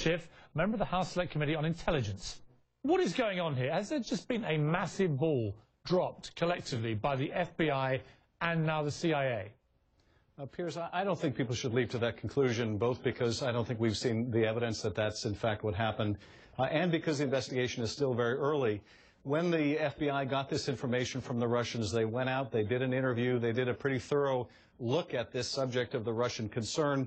Schiff, member of the House Select Committee on Intelligence. What is going on here? Has there just been a massive ball dropped collectively by the FBI and now the CIA? Piers, I don't think people should leap to that conclusion, both because I don't think we've seen the evidence that that's in fact what happened, and because the investigation is still very early. When the FBI got this information from the Russians, they went out, they did an interview, they did a pretty thorough look at this subject of the Russian concern.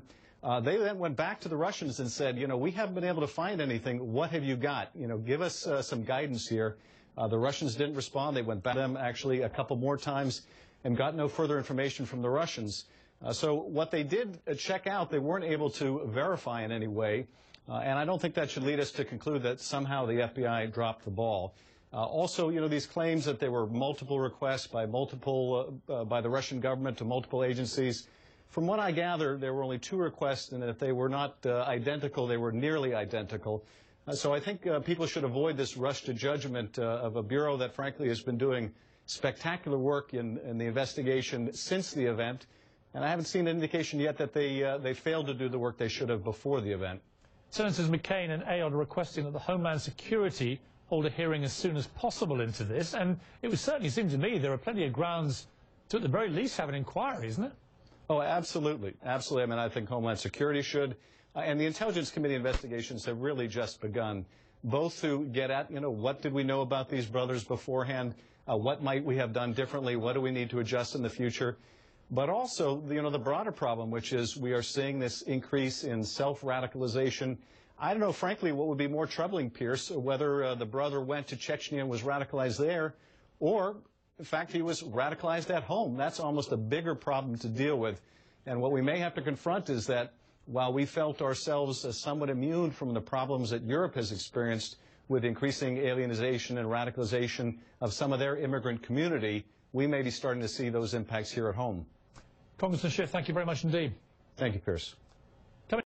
They then went back to the Russians and said, you know, we haven't been able to find anything. What have you got? You know, give us some guidance here. The Russians didn't respond. They went back to them actually a couple more times and got no further information from the Russians. So what they did check out, they weren't able to verify in any way, and I don't think that should lead us to conclude that somehow the FBI dropped the ball. Also, you know, these claims that there were multiple requests by the Russian government to multiple agencies. From what I gather, there were only 2 requests, and if they were not identical, they were nearly identical. So I think people should avoid this rush to judgment of a bureau that, frankly, has been doing spectacular work in the investigation since the event. And I haven't seen an indication yet that they failed to do the work they should have before the event. Senators McCain and Ayotte are requesting that the Homeland Security hold a hearing as soon as possible into this. And it would certainly seem to me there are plenty of grounds to, at the very least, have an inquiry, isn't it? Oh, absolutely. Absolutely. I mean, I think Homeland Security should. And the Intelligence Committee investigations have really just begun, both to get at, you know, what did we know about these brothers beforehand? What might we have done differently? What do we need to adjust in the future? But also, you know, the broader problem, which is we are seeing this increase in self-radicalization. I don't know, frankly, what would be more troubling, Piers, whether the brother went to Chechnya and was radicalized there, or, in fact, he was radicalized at home. That's almost a bigger problem to deal with. And what we may have to confront is that while we felt ourselves somewhat immune from the problems that Europe has experienced with increasing alienization and radicalization of some of their immigrant community, we may be starting to see those impacts here at home. Congressman Schiff, thank you very much indeed. Thank you, Piers.